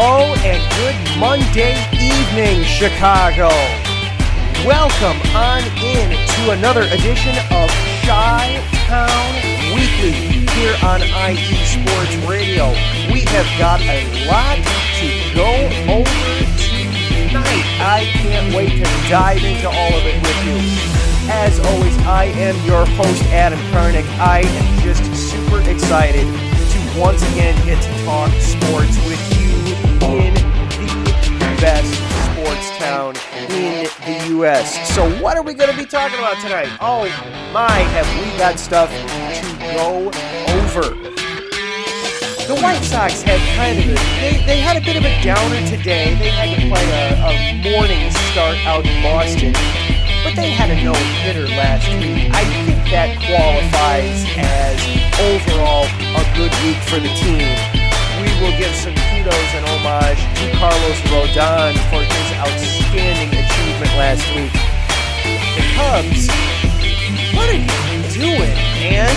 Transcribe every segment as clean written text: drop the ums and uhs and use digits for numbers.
Hello and good Monday evening, Chicago. Welcome on in to another edition of Chi-Town Weekly here on IE Sports Radio. We have got a lot to go over tonight. I can't wait to dive into all of it with you. As always, I am your host, Adam Karnick. I am just super excited to once again get to talk sports with you in the best sports town in the U.S. So what are we going to be talking about tonight? Oh my, have we got stuff to go over. The White Sox had kind of they had a bit of a downer today. They had to play a morning start out in Boston, but they had a no-hitter last week. I think that qualifies as overall a good week for the team. We will give some kudos and homage to Carlos Rodon for his outstanding achievement last week. The Cubs, what are you doing, man?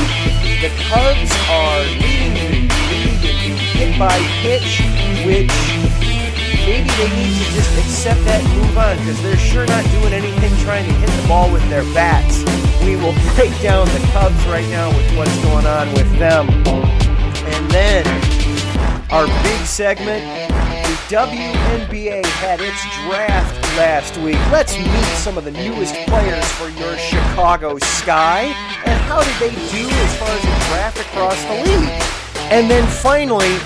The Cubs are leading the league in hit by pitch, which maybe they need to just accept that and move on, because they're sure not doing anything trying to hit the ball with their bats. We will break down the Cubs right now with what's going on with them. And then our big segment, the WNBA had its draft last week. Let's meet some of the newest players for your Chicago Sky, and how did they do as far as the draft across the league. And then finally,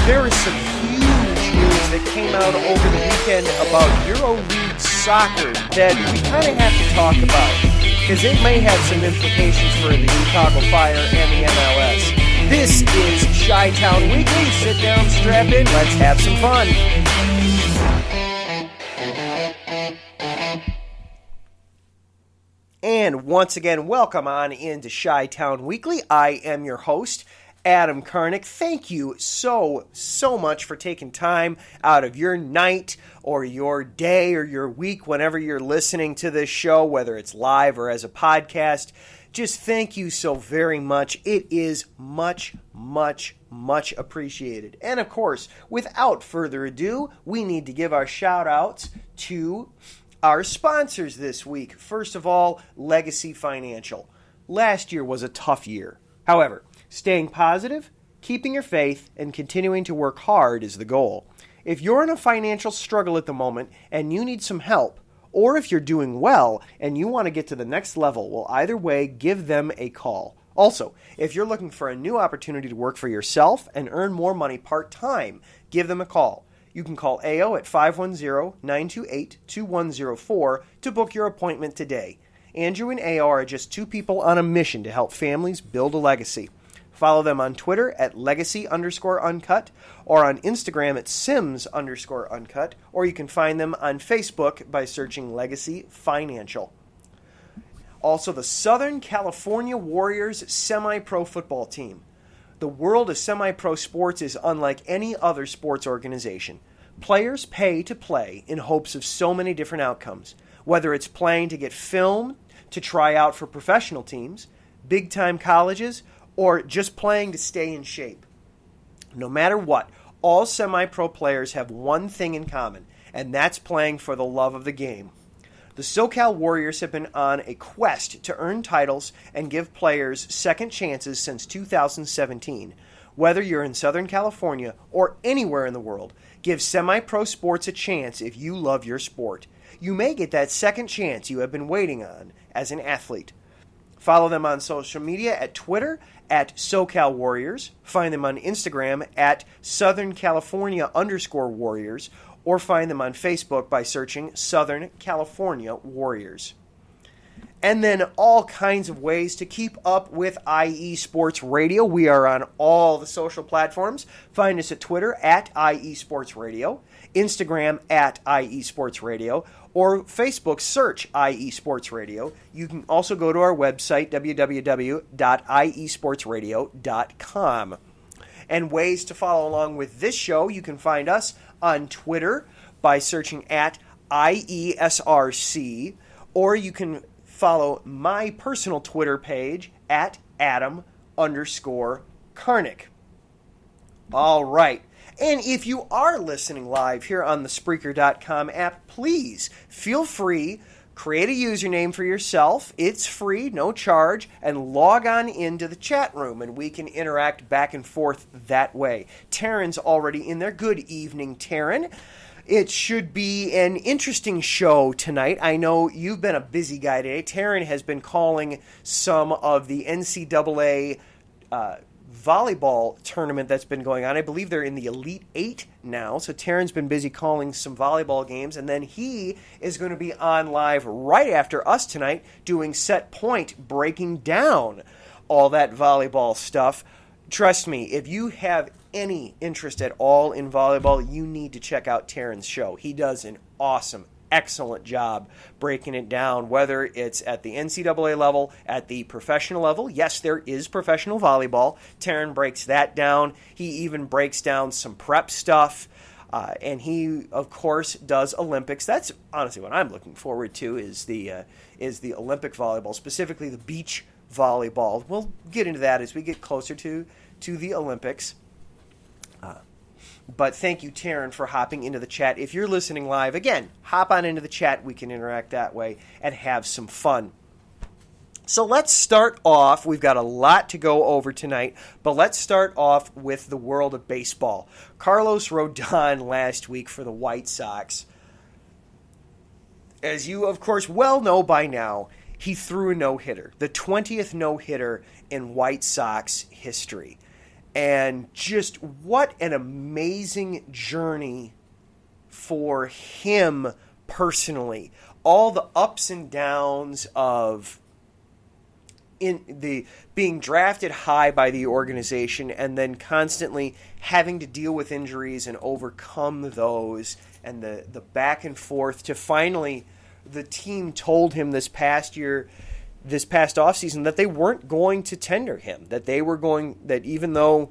there is some huge news that came out over the weekend about EuroLeague soccer that we kind of have to talk about, because it may have some implications for the Chicago Fire and the MLS. This is Chi-Town Weekly. Sit down, strap in, let's have some fun. And once again, welcome on into Chi-Town Weekly. I am your host, Adam Karnick. Thank you so much for taking time out of your night or your day or your week whenever you're listening to this show, whether it's live or as a podcast. Just thank you so very much. It is much appreciated. And of course, without further ado, we need to give our shout outs to our sponsors this week. First of all, Legacy Financial. Last year was a tough year. However, staying positive, keeping your faith, and continuing to work hard is the goal. If you're in a financial struggle at the moment and you need some help, or if you're doing well and you want to get to the next level, well, either way, give them a call. Also, if you're looking for a new opportunity to work for yourself and earn more money part-time, give them a call. You can call AO at 510-928-2104 to book your appointment today. Andrew and AO are just two people on a mission to help families build a legacy. Follow them on Twitter at legacy_uncut or on Instagram at sims_uncut, or you can find them on Facebook by searching Legacy Financial. Also, the Southern California Warriors semi-pro football team. The world of semi-pro sports is unlike any other sports organization. Players pay to play in hopes of so many different outcomes, whether it's playing to get filmed, to try out for professional teams, big-time colleges, or just playing to stay in shape. No matter what, all semi-pro players have one thing in common, and that's playing for the love of the game. The SoCal Warriors have been on a quest to earn titles and give players second chances since 2017. Whether you're in Southern California or anywhere in the world, give semi-pro sports a chance if you love your sport. You may get that second chance you have been waiting on as an athlete. Follow them on social media at Twitter at SoCal Warriors. Find them on Instagram at Southern California_Warriors, or find them on Facebook by searching Southern California Warriors. And then all kinds of ways to keep up with IE Sports Radio. We are on all the social platforms. Find us at Twitter at IE Sports Radio, Instagram at IE Sports Radio, or Facebook search IE Sports Radio. You can also go to our website, www.iesportsradio.com. And ways to follow along with this show, you can find us on Twitter by searching at IESRC, or you can follow my personal Twitter page at Adam_Karnick. All right. And if you are listening live here on the Spreaker.com app, please feel free, create a username for yourself. It's free, no charge, and log on into the chat room, and we can interact back and forth that way. Taryn's already in there. Good evening, Taryn. It should be an interesting show tonight. I know you've been a busy guy today. Taryn has been calling some of the NCAA volleyball tournament that's been going on. I believe they're in the Elite Eight now. So Taryn's been busy calling some volleyball games. And then he is going to be on live right after us tonight doing Set Point, breaking down all that volleyball stuff. Trust me, if you have any interest at all in volleyball, you need to check out Taryn's show. He does an awesome, excellent job breaking it down, whether it's at the NCAA level, at the professional level. Yes, there is professional volleyball. Taryn breaks that down. He even breaks down some prep stuff. And he, of course, does Olympics. That's honestly what I'm looking forward to is the Olympic volleyball, specifically the beach volleyball. We'll get into that as we get closer to the Olympics. But thank you, Taryn, for hopping into the chat. If you're listening live, again, hop on into the chat. We can interact that way and have some fun. So let's start off. We've got a lot to go over tonight, but let's start off with the world of baseball. Carlos Rodon last week for the White Sox. As you, of course, well know by now, he threw a no-hitter, the 20th no-hitter in White Sox history. And just what an amazing journey for him personally. All the ups and downs of being drafted high by the organization and then constantly having to deal with injuries and overcome those, and the back and forth to finally the team told him this past offseason that they weren't going to tender him, that even though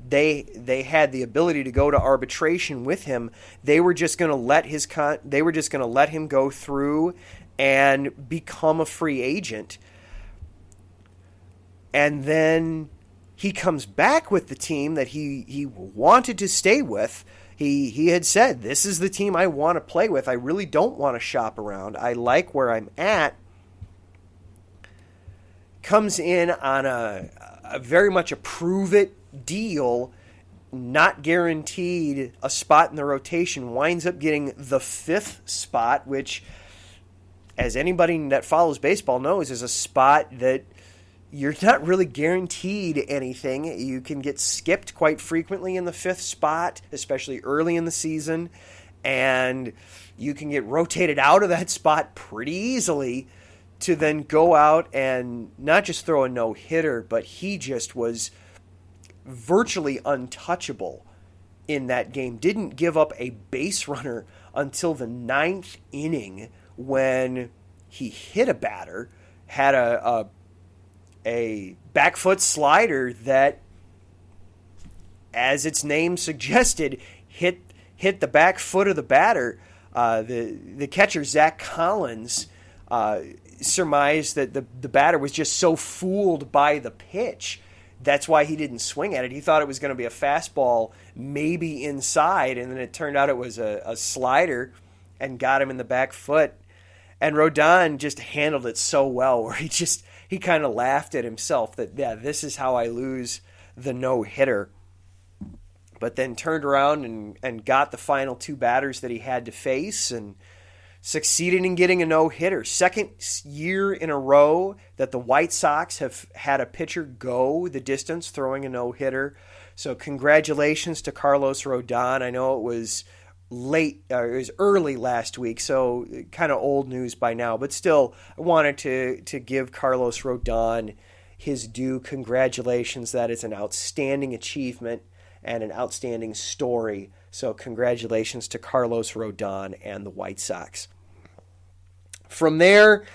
they had the ability to go to arbitration with him, they were just going to let him go through and become a free agent. And then he comes back with the team that he wanted to stay with. He had said, "This is the team I want to play with. I really don't want to shop around. I like where I'm at." Comes in on a very much a prove-it deal, not guaranteed a spot in the rotation, winds up getting the 5th spot, which, as anybody that follows baseball knows, is a spot that you're not really guaranteed anything. You can get skipped quite frequently in the 5th spot, especially early in the season, and you can get rotated out of that spot pretty easily to then go out and not just throw a no-hitter, but he just was virtually untouchable in that game. Didn't give up a base runner until the 9th inning when he hit a batter, had a back foot slider that, as its name suggested, hit the back foot of the batter. The catcher, Zach Collins, surmised that the batter was just so fooled by the pitch. That's why he didn't swing at it. He thought it was going to be a fastball, maybe inside, and then it turned out it was a slider and got him in the back foot. And Rodon just handled it so well, where he kind of laughed at himself that, yeah, this is how I lose the no-hitter. But then turned around and got the final 2 batters that he had to face and succeeded in getting a no-hitter. Second year in a row that the White Sox have had a pitcher go the distance throwing a no-hitter. So congratulations to Carlos Rodon. I know it was it was early last week, so kind of old news by now. But still, I wanted to give Carlos Rodon his due. Congratulations. That is an outstanding achievement and an outstanding story. So congratulations to Carlos Rodon and the White Sox. From there,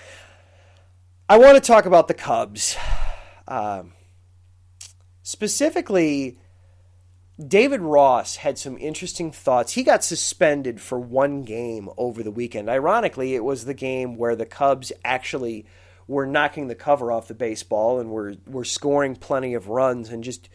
I want to talk about the Cubs. Specifically, David Ross had some interesting thoughts. He got suspended for 1 game over the weekend. Ironically, it was the game where the Cubs actually were knocking the cover off the baseball and were scoring plenty of runs and just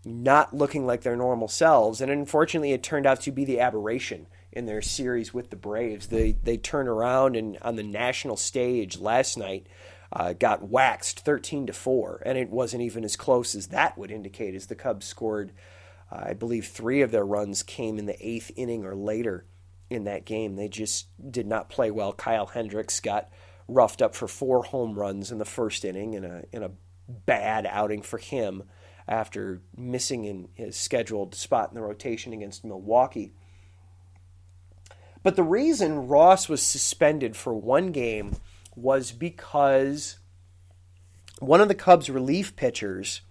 not looking like their normal selves. And unfortunately, it turned out to be the aberration in their series with the Braves. They turned around and on the national stage last night got waxed 13-4, and it wasn't even as close as that would indicate, as the Cubs scored, I believe 3 of their runs came in the 8th inning or later in that game. They just did not play well. Kyle Hendricks got roughed up for 4 home runs in the first inning in a bad outing for him after missing in his scheduled spot in the rotation against Milwaukee. But the reason Ross was suspended for 1 game was because one of the Cubs' relief pitchers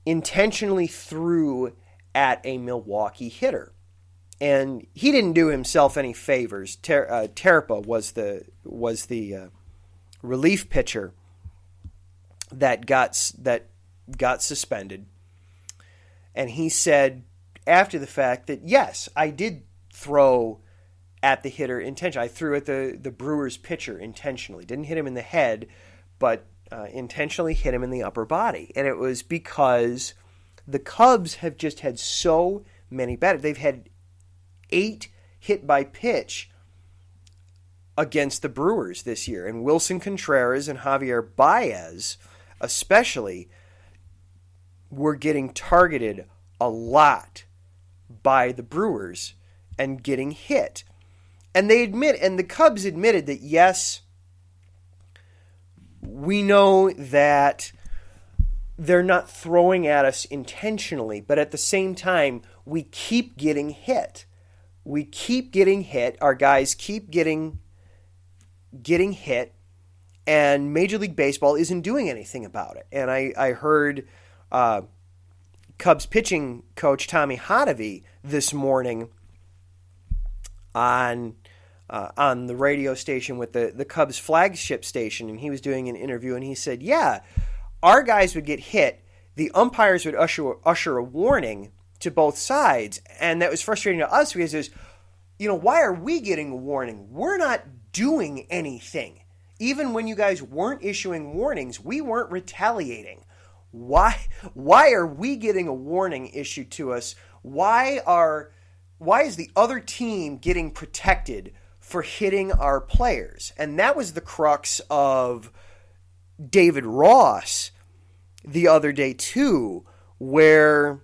intentionally threw at a Milwaukee hitter. And he didn't do himself any favors. Terpa was the relief pitcher that got suspended. And he said after the fact that, yes, I did throw at the hitter intentionally. I threw at the Brewers pitcher intentionally. Didn't hit him in the head, but intentionally hit him in the upper body. And it was because the Cubs have just had so many batters. They've had 8 hit by pitch against the Brewers this year. And Wilson Contreras and Javier Baez especially were getting targeted a lot by the Brewers and getting hit. And the Cubs admitted that, yes, we know that they're not throwing at us intentionally, but at the same time, we keep getting hit. We keep getting hit. Our guys keep getting hit, and Major League Baseball isn't doing anything about it. And I heard Cubs pitching coach Tommy Hotovy this morning on the radio station with the Cubs flagship station, and he was doing an interview, and he said, yeah, our guys would get hit. The umpires would usher a warning to both sides, and that was frustrating to us because it was, why are we getting a warning? We're not doing anything. Even when you guys weren't issuing warnings, we weren't retaliating. Why are we getting a warning issued to us? Why is the other team getting protected for hitting our players? And that was the crux of David Ross the other day too, where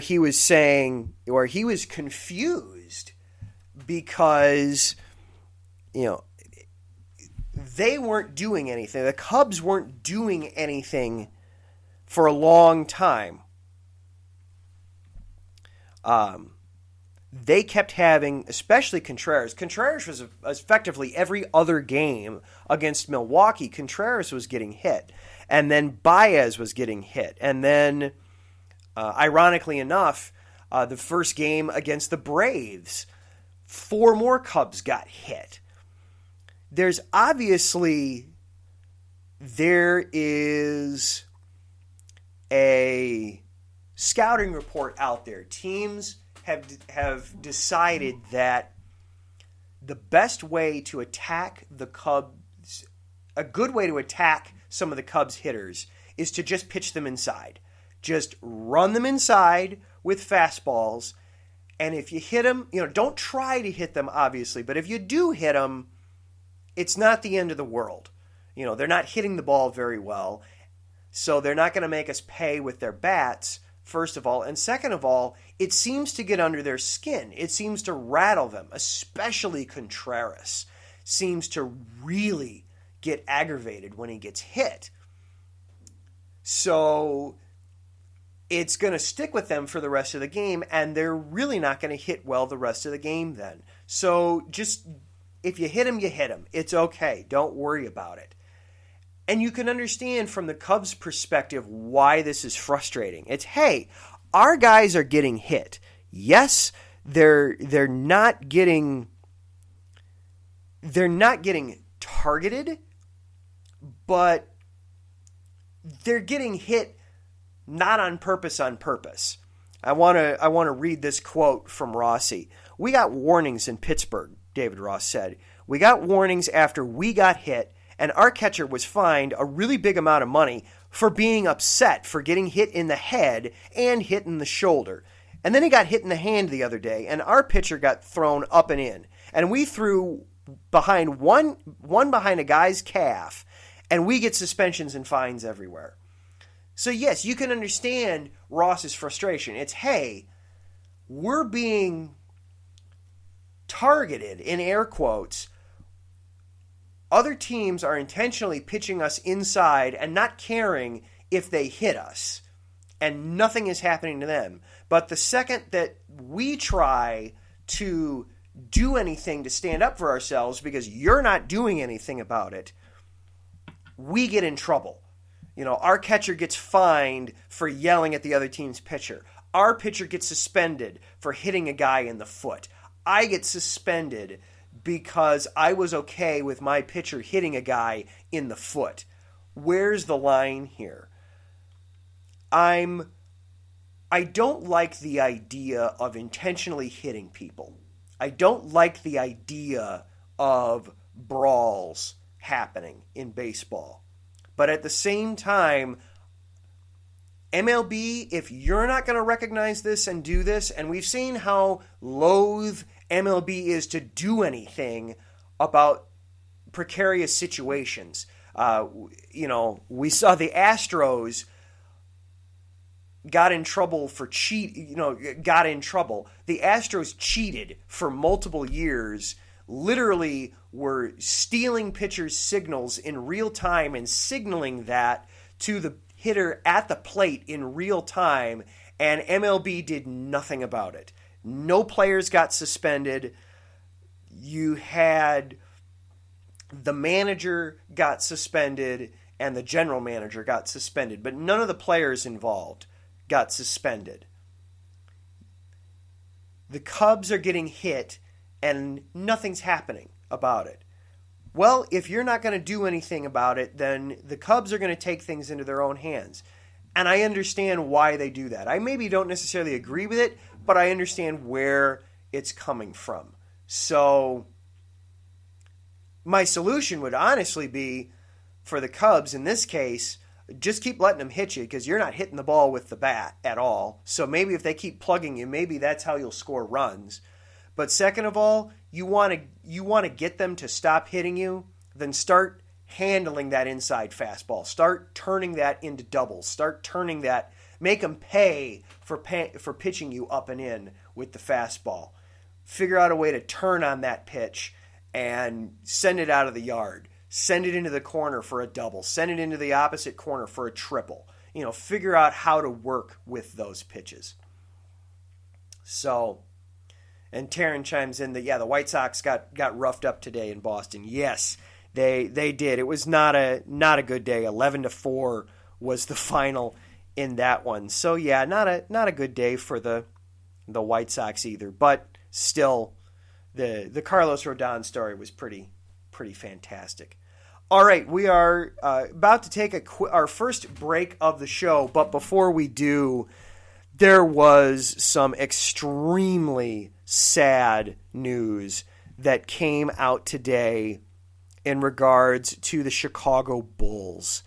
he was saying, where he was confused because, they weren't doing anything. The Cubs weren't doing anything for a long time. They kept having, especially Contreras. Contreras was effectively every other game against Milwaukee. Contreras was getting hit. And then Baez was getting hit. And then, ironically enough, the first game against the Braves, 4 more Cubs got hit. There is a scouting report out there. Teams have decided that the best way to attack the Cubs, a good way to attack some of the Cubs hitters, is to just pitch them inside. Just run them inside with fastballs, and if you hit them, don't try to hit them, obviously, but if you do hit them, it's not the end of the world. They're not hitting the ball very well, so they're not going to make us pay with their bats, first of all. And second of all, it seems to get under their skin. It seems to rattle them, especially Contreras seems to really get aggravated when he gets hit. So it's going to stick with them for the rest of the game, and they're really not going to hit well the rest of the game then. So just, if you hit them, you hit them. It's okay. Don't worry about it. And you can understand from the Cubs' perspective why this is frustrating. It's, hey, our guys are getting hit. Yes, they're not getting targeted, but they're getting hit not on purpose. I want to read this quote from Rossi. "We got warnings in Pittsburgh," David Ross said. "We got warnings after we got hit, and our catcher was fined a really big amount of money for being upset, for getting hit in the head and hit in the shoulder. And then he got hit in the hand the other day, and our pitcher got thrown up and in. And we threw behind one behind a guy's calf, and we get suspensions and fines everywhere. So yes, you can understand Ross's frustration. It's, hey, we're being targeted, in air quotes. Other teams are intentionally pitching us inside and not caring if they hit us, and nothing is happening to them. But the second that we try to do anything to stand up for ourselves because you're not doing anything about it, we get in trouble. You know, our catcher gets fined for yelling at the other team's pitcher. Our pitcher gets suspended for hitting a guy in the foot. I get suspended because I was okay with my pitcher hitting a guy in the foot. Where's the line here? I don't like the idea of intentionally hitting people. I don't like the idea of brawls happening in baseball. But at the same time, MLB, if you're not going to recognize this and do this, and we've seen how loath MLB is to do anything about precarious situations. We saw the Astros got in trouble. The Astros cheated for multiple years, literally were stealing pitchers' signals in real time and signaling that to the hitter at the plate in real time, and MLB did nothing about it. No players got suspended. You had the manager got suspended and the general manager got suspended, but none of the players involved got suspended. The Cubs are getting hit and nothing's happening about it. Well, if you're not going to do anything about it, then the Cubs are going to take things into their own hands. And I understand why they do that. I maybe don't necessarily agree with it, but I understand where it's coming from. So my solution would honestly be, for the Cubs in this case, just keep letting them hit you because you're not hitting the ball with the bat at all. So maybe if they keep plugging you, maybe that's how you'll score runs. But second of all, you want to get them to stop hitting you, then start handling that inside fastball. Start turning that into doubles. Start turning that. Make them pay for pitching you up and in with the fastball. Figure out a way to turn on that pitch and send it out of the yard. Send it into the corner for a double. Send it into the opposite corner for a triple. Figure out how to work with those pitches. So, and Taryn chimes in that, the White Sox got roughed up today in Boston. Yes, they did. It was not a good day. 11-4 was the final in that one. So not a good day for the White Sox either. But still, the Carlos Rodon story was pretty fantastic. All right, we are about to take our first break of the show, but before we do, there was some extremely sad news that came out today in regards to the Chicago Bulls.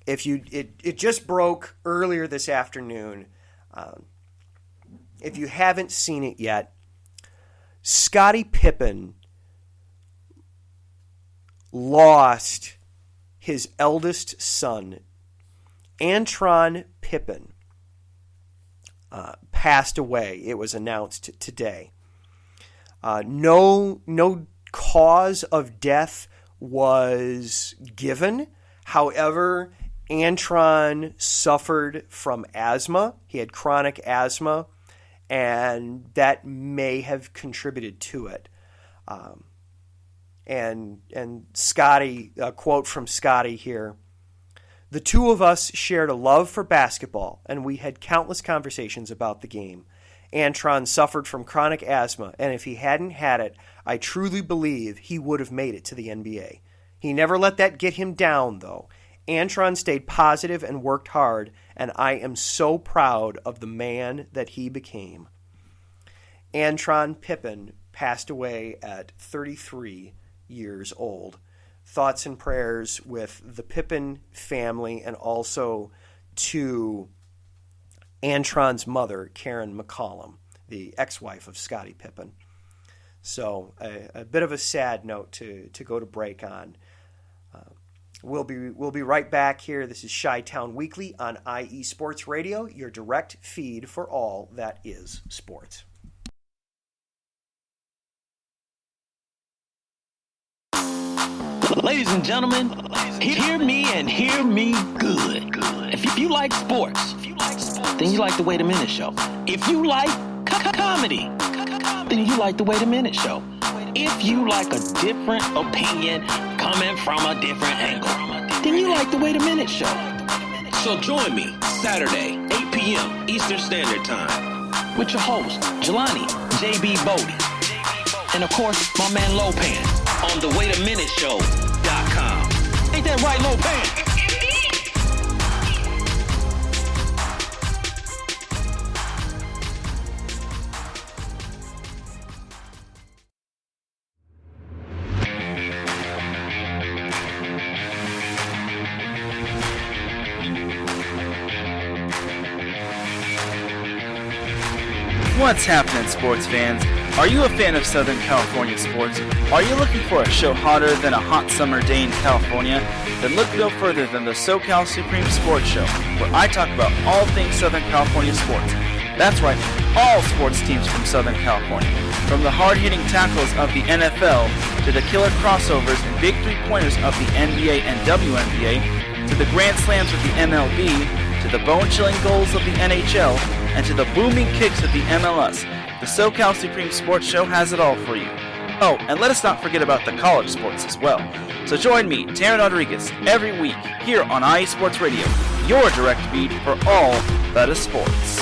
It just broke earlier this afternoon. If you haven't seen it yet, Scottie Pippen lost his eldest son. Antron Pippen passed away. It was announced today. No cause of death was given. However, Antron suffered from asthma. He had chronic asthma, and that may have contributed to it. And Scotty, a quote from Scotty here: "The two of us shared a love for basketball, and we had countless conversations about the game. Antron suffered from chronic asthma, and if he hadn't had it, I truly believe he would have made it to the NBA. He never let that get him down, though. Antron stayed positive and worked hard, and I am so proud of the man that he became." Antron Pippen passed away at 33 years old. thoughts and prayers with the Pippen family and also to Antron's mother, Karen McCollum, the ex-wife of Scottie Pippen. So a bit of a sad note to go to break on. We'll be right back here. This is Chi-Town Weekly on IE Sports Radio, your direct feed for all that is sports. Ladies and gentlemen, hear me and hear me good. If you like sports, then you like the Wait a Minute Show. If you like comedy, then you like the Wait a Minute Show. If you like a different opinion coming from a different angle, then you like the Wait a Minute Show. So join me Saturday, 8 p.m. Eastern Standard Time with your host, Jelani J.B. Bodie. And of course, my man Lopan on the WaitAMinuteShow.com. Ain't that right, Lopan? What's happening, sports fans? Are you a fan of Southern California sports? Are you looking for a show hotter than a hot summer day in California? Then look no further than the SoCal Supreme Sports Show, where I talk about all things Southern California sports. That's right, all sports teams from Southern California. From the hard-hitting tackles of the NFL, to the killer crossovers and big three-pointers of the NBA and WNBA, to the grand slams of the MLB, to the bone-chilling goals of the NHL, and to the booming kicks of the MLS, the SoCal Supreme Sports Show has it all for you. Oh, and let us not forget about the college sports as well. So join me, Taryn Rodriguez, every week here on IE Sports Radio, your direct feed for all that is sports.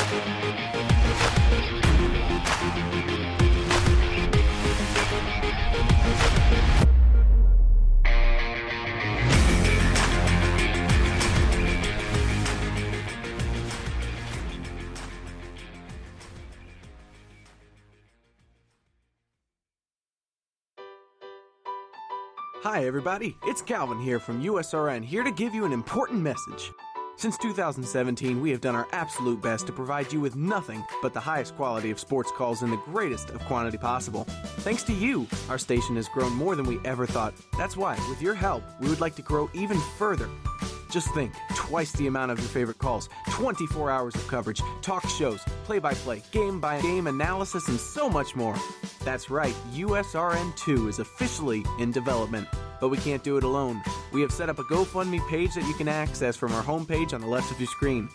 Hi everybody, it's Calvin here from USRN, here to give you an important message. Since 2017, we have done our absolute best to provide you with nothing but the highest quality of sports calls in the greatest of quantity possible. Thanks to you, our station has grown more than we ever thought. That's why, with your help, we would like to grow even further. Just think, twice the amount of your favorite calls, 24 hours of coverage, talk shows, play-by-play, game-by-game analysis, and so much more. That's right, USRN2 is officially in development. But we can't do it alone. We have set up a GoFundMe page that you can access from our homepage on the left of your screen.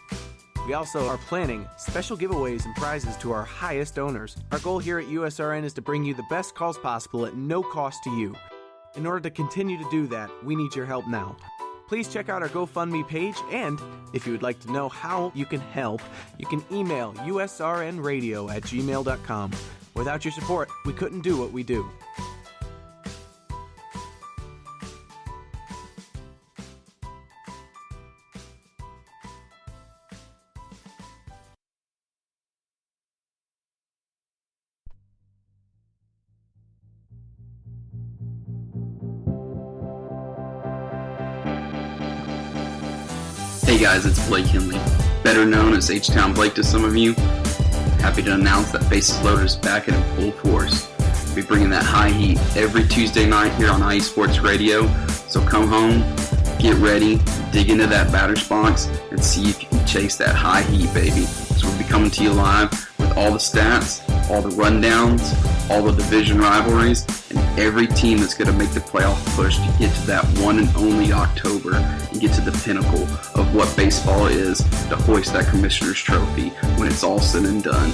We also are planning special giveaways and prizes to our highest owners. Our goal here at USRN is to bring you the best calls possible at no cost to you. In order to continue to do that, we need your help now. Please check out our GoFundMe page, and if you would like to know how you can help, you can email usrnradio@gmail.com. Without your support, we couldn't do what we do. Hey guys, it's Blake Henley, better known as H-Town Blake to some of you. Happy to announce that Bases Loaded is back and in full force. We'll be bringing that high heat every Tuesday night here on IE Sports Radio. So come home, get ready, dig into that batter's box, and see if you can chase that high heat, baby. So we'll be coming to you live with all the stats, all the rundowns, all the division rivalries, and every team that's going to make the playoff push to get to that one and only October and get to the pinnacle of what baseball is, to hoist that Commissioner's Trophy when it's all said and done.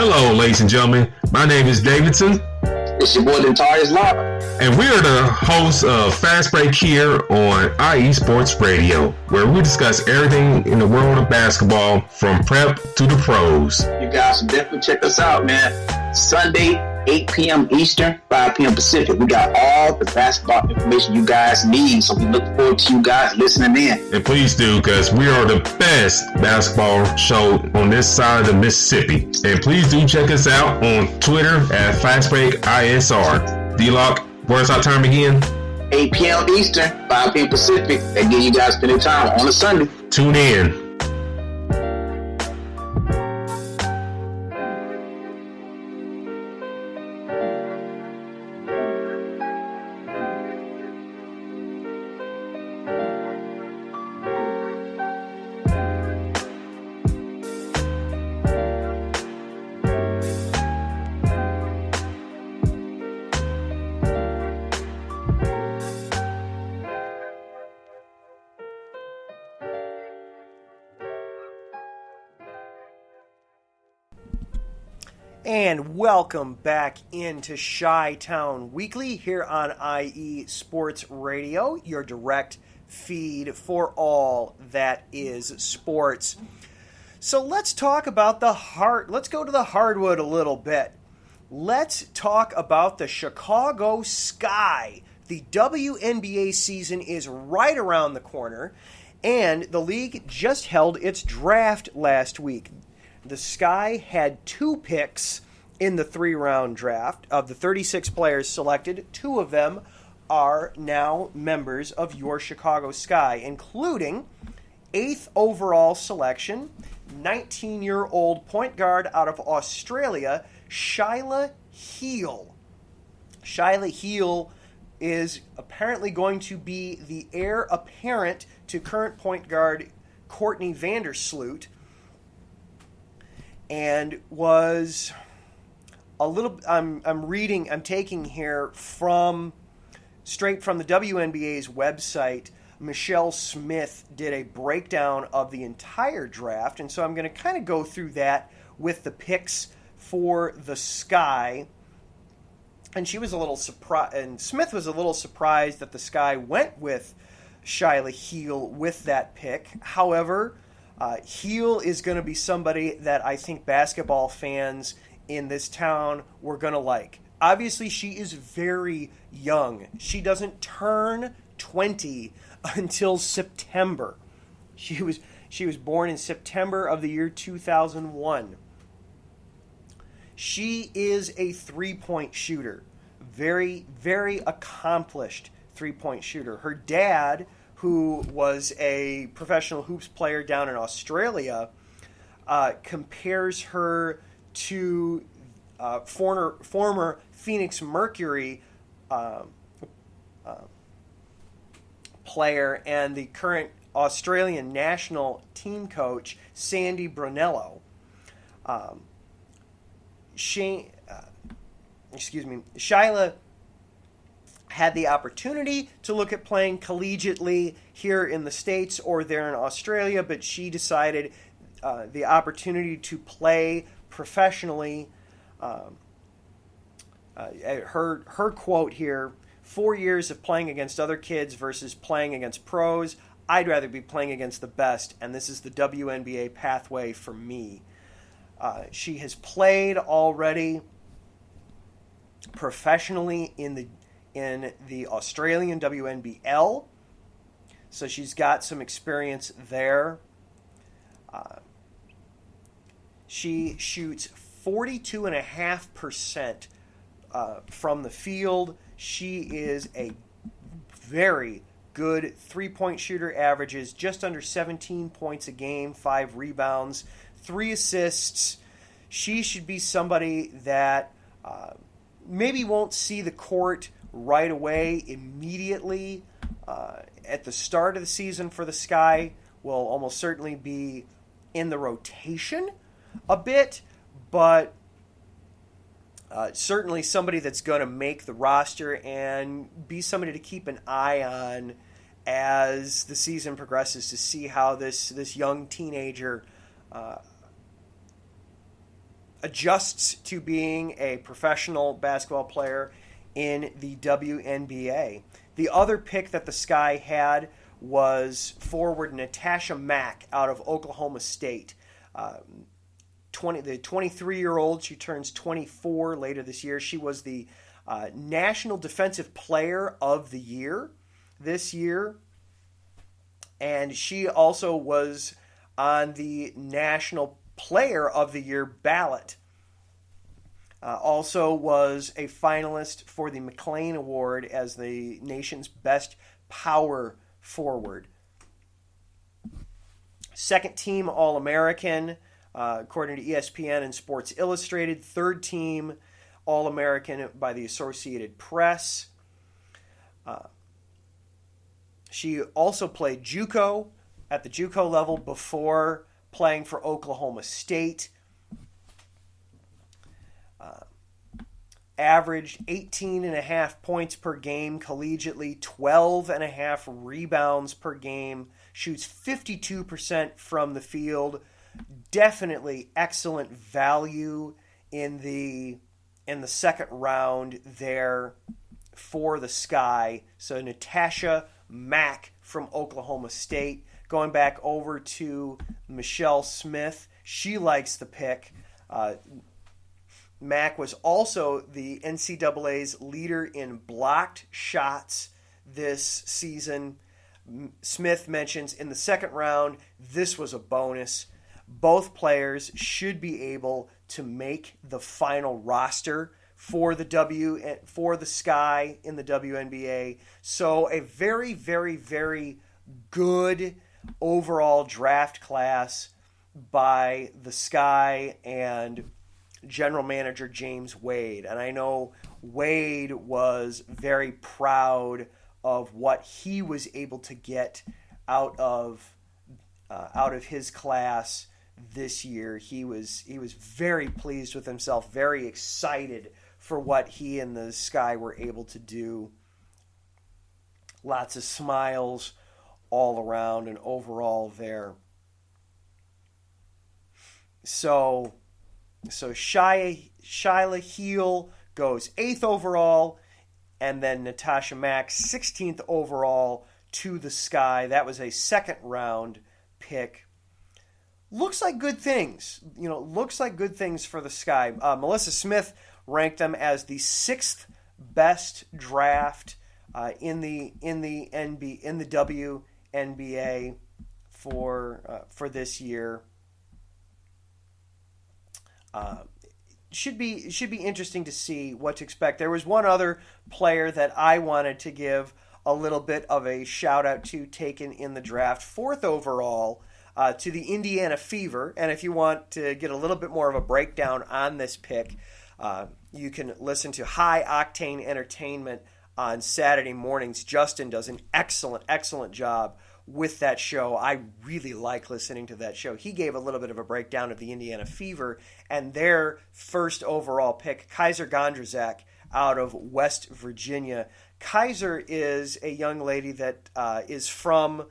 Hello, ladies and gentlemen. My name is Davidson, It's your boy Dentarius Lava. and we are the hosts of Fast Break here on IE Sports Radio, where we discuss everything in the world of basketball from prep to the pros. You guys should definitely check us out, man. Sunday, 8 p.m. Eastern, 5 p.m. Pacific. We got all the basketball information you guys need, so we look forward to you guys listening in. And please do, because we are the best basketball show on this side of the Mississippi. And please do check us out on Twitter at FastBreakISR. D-Lock, where's our time again? 8 p.m. Eastern, 5 p.m. Pacific. That give you guys plenty of time on a Sunday. Tune in. And welcome back into Chi-Town Weekly here on IE Sports Radio, your direct feed for all that is sports. So let's talk about let's go to the hardwood a little bit. Let's talk about the Chicago Sky. The WNBA season is right around the corner, and the league just held its draft last week. The Sky had 2 picks in the 3-round draft. Of the 36 players selected, 2 of them are now members of your Chicago Sky, including 8th overall selection, 19-year-old point guard out of Australia, Shyla Heal. Shyla Heal is apparently going to be the heir apparent to current point guard Courtney Vandersloot, and was a little. I'm taking here straight from the WNBA's website. Michelle Smith did a breakdown of the entire draft, and so I'm going to kind of go through that with the picks for the Sky. And she was a little surprised, and Smith was a little surprised that the Sky went with Shyla Heal with that pick. However, Heal is going to be somebody that I think basketball fans in this town were going to like. Obviously, she is very young. She doesn't turn 20 until September. She was born in September of the year 2001. She is a three-point shooter. Very, very accomplished three-point shooter. Her dad, who was a professional hoops player down in Australia, compares her to former Phoenix Mercury player and the current Australian national team coach, Sandy Brunello. Shyla had the opportunity to look at playing collegiately here in the States or there in Australia, but she decided the opportunity to play professionally. Her quote here: 4 years of playing against other kids versus playing against pros. I'd rather be playing against the best, and this is the WNBA pathway for me. She has played already professionally in the Australian WNBL, so she's got some experience there. She shoots 42.5% from the field. She is a very good three-point shooter, averages just under 17 points a game, 5 rebounds, 3 assists. She should be somebody that maybe won't see the court right away immediately at the start of the season for the Sky. Will almost certainly be in the rotation a bit, but certainly somebody that's going to make the roster and be somebody to keep an eye on as the season progresses, to see how this young teenager adjusts to being a professional basketball player in the WNBA. The other pick that the Sky had was forward Natasha Mack out of Oklahoma State. The 23-year-old, she turns 24 later this year. She was the National Defensive Player of the Year this year, and she also was on the National Player of the Year ballot. Also was a finalist for the McLean Award as the nation's best power forward. Second team All-American, according to ESPN and Sports Illustrated. Third team All-American by the Associated Press. She also played JUCO at the JUCO level before playing for Oklahoma State. Averaged 18.5 points per game collegiately, 12.5 rebounds per game, shoots 52% from the field. Definitely excellent value in the second round there for the Sky. So Natasha Mack from Oklahoma State. Going back over to Michelle Smith, she likes the pick. Mack was also the NCAA's leader in blocked shots this season. Smith mentions in the second round, this was a bonus. Both players should be able to make the final roster for the Sky in the WNBA. So a very, very, very good overall draft class by the Sky and general manager James Wade. And I know Wade was very proud of what he was able to get out of his class this year. He was very pleased with himself, very excited for what he and the Sky were able to do. Lots of smiles all around and overall there. So Shyla Heel goes 8th overall, and then Natasha Mack 16th overall to the Sky. That was a second round pick. Looks like good things. Looks like good things for the Sky. Melissa Smith ranked them as the 6th best draft in the WNBA for this year. Should be interesting to see what to expect. There was one other player that I wanted to give a little bit of a shout out to, taken in the draft, 4th overall, to the Indiana Fever. And if you want to get a little bit more of a breakdown on this pick, you can listen to High Octane Entertainment on Saturday mornings. Justin does an excellent job with that show. I really like listening to that show. He gave a little bit of a breakdown of the Indiana Fever and their first overall pick, Kaiser Gondrzak out of West Virginia. Kaiser is a young lady that is from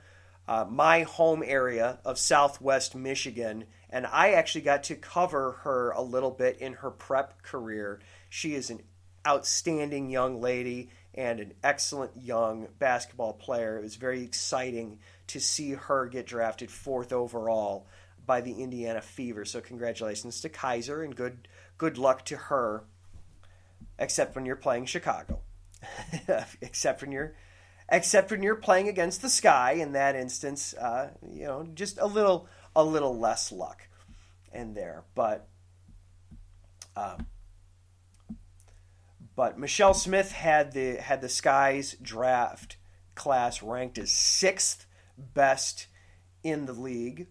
my home area of Southwest Michigan, and I actually got to cover her a little bit in her prep career. She is an outstanding young lady and an excellent young basketball player. It was very exciting to see her get drafted 4th overall by the Indiana Fever. So congratulations to Kaiser and good luck to her, except when you're playing Chicago. except when you're playing against the Sky. In that instance, just a little less luck in there. But Michelle Smith had the Sky's draft class ranked as 6th best in the league.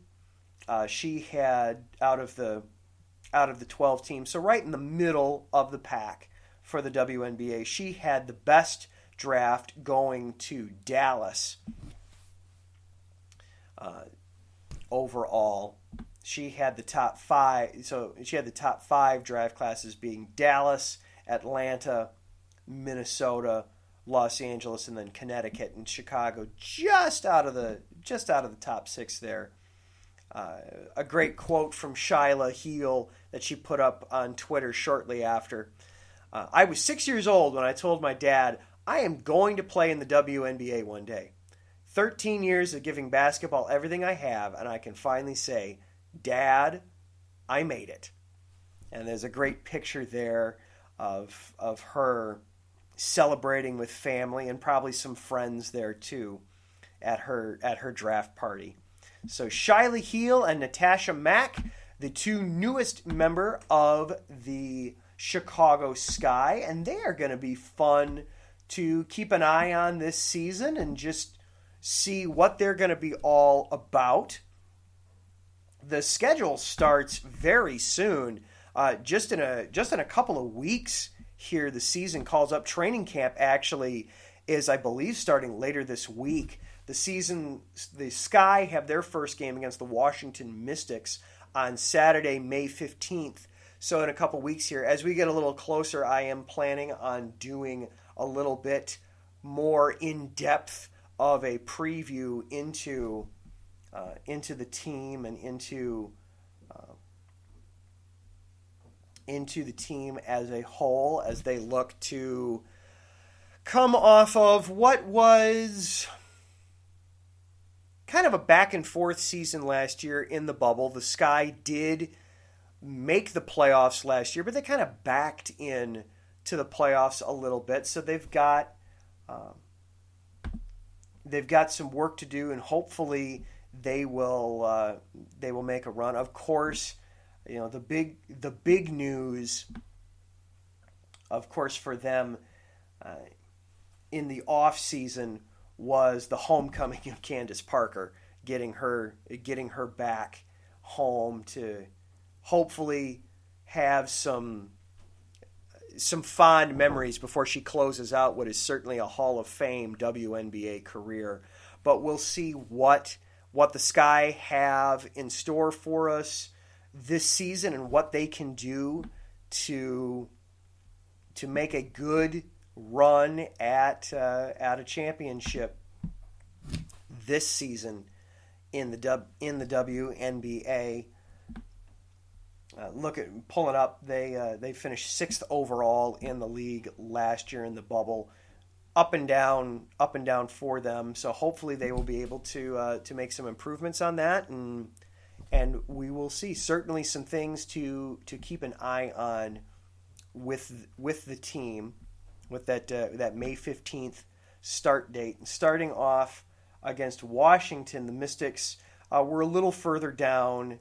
She had out of the 12 teams, so right in the middle of the pack for the WNBA. She had the best draft going to Dallas. Overall, she had the top 5. So she had the top 5 draft classes being Dallas, Atlanta, Minnesota, Los Angeles, and then Connecticut and Chicago, just out of the top 6 there. a great quote from Shyla Heel that she put up on Twitter shortly after. I was 6 years old when I told my dad, I am going to play in the WNBA one day. 13 years of giving basketball everything I have, and I can finally say, Dad, I made it. And there's a great picture there of her celebrating with family and probably some friends there too at her draft party. So Shyla Heel and Natasha Mack, the two newest member of the Chicago Sky, and they are going to be fun to keep an eye on this season and just see what they're going to be all about. The schedule starts very soon. Just in a couple of weeks here, the season calls up. Training camp actually is, I believe, starting later this week. The Sky have their first game against the Washington Mystics on Saturday, May 15th. So in a couple weeks here, as we get a little closer, I am planning on doing a little bit more in-depth of a preview into the team and into the team as a whole, as they look to come off of what was kind of a back and forth season last year in the bubble. The Sky did make the playoffs last year, but they kind of backed in to the playoffs a little bit. So they've got some work to do, and hopefully they will make a run. Of course, you know, the big news, of course, for them in the off season was the homecoming of Candace Parker, getting her back home to hopefully have some fond memories before she closes out what is certainly a Hall of Fame WNBA career. But we'll see what the Sky have in store for us this season and what they can do to make a good run at a championship this season in the WNBA. Pulling up, they finished 6th overall in the league last year in the bubble. Up and down for them. So hopefully they will be able to make some improvements on that, and we will see. Certainly some things to keep an eye on with the team, with that May 15th start date. And starting off against Washington, the Mystics were a little further down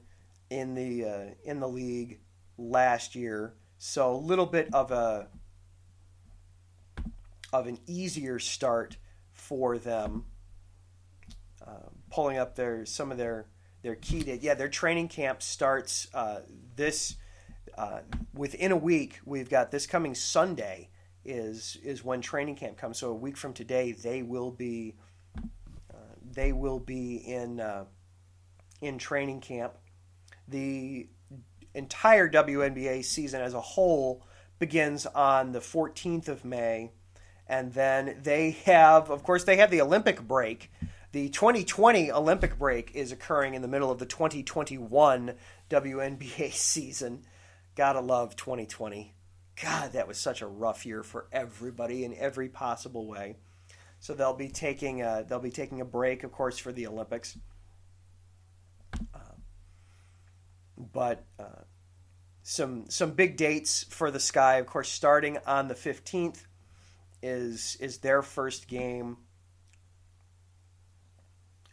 in the league last year, so a little bit of an easier start for them. Pulling up some of their key date. Yeah, their training camp starts within a week. We've got this coming Sunday is when training camp comes. So a week from today, they will be in training camp. The entire WNBA season as a whole begins on the 14th of May, and then they have the Olympic break. The 2020 Olympic break is occurring in the middle of the 2021 WNBA season. Gotta love 2020. God, that was such a rough year for everybody in every possible way. So they'll be taking a break, of course, for the Olympics. But some big dates for the Sky, of course, starting on the 15th is their first game.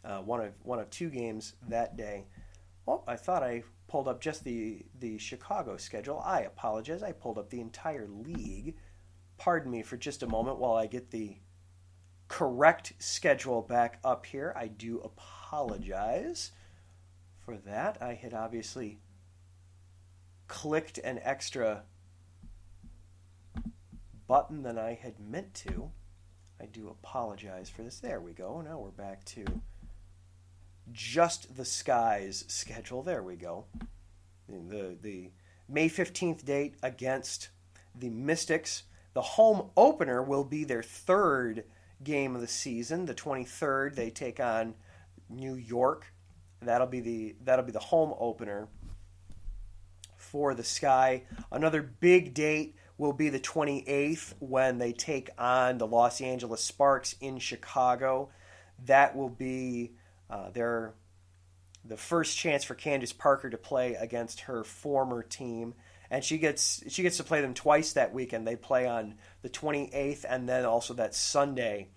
One of two games that day. Oh, I thought I pulled up just the Chicago schedule. I apologize. I pulled up the entire league. Pardon me for just a moment while I get the correct schedule back up here. I do apologize for that. I had obviously clicked an extra button than I had meant to. I do apologize for this. There we go. Now we're back to just the Sky's schedule. There we go. The May 15th date against the Mystics. The home opener will be their third game of the season. The 23rd, they take on New York. That'll be the home opener for the Sky. Another big date will be the 28th when they take on the Los Angeles Sparks in Chicago. That will be the first chance for Candace Parker to play against her former team. And she gets to play them twice that weekend. They play on the 28th and then also that Sunday.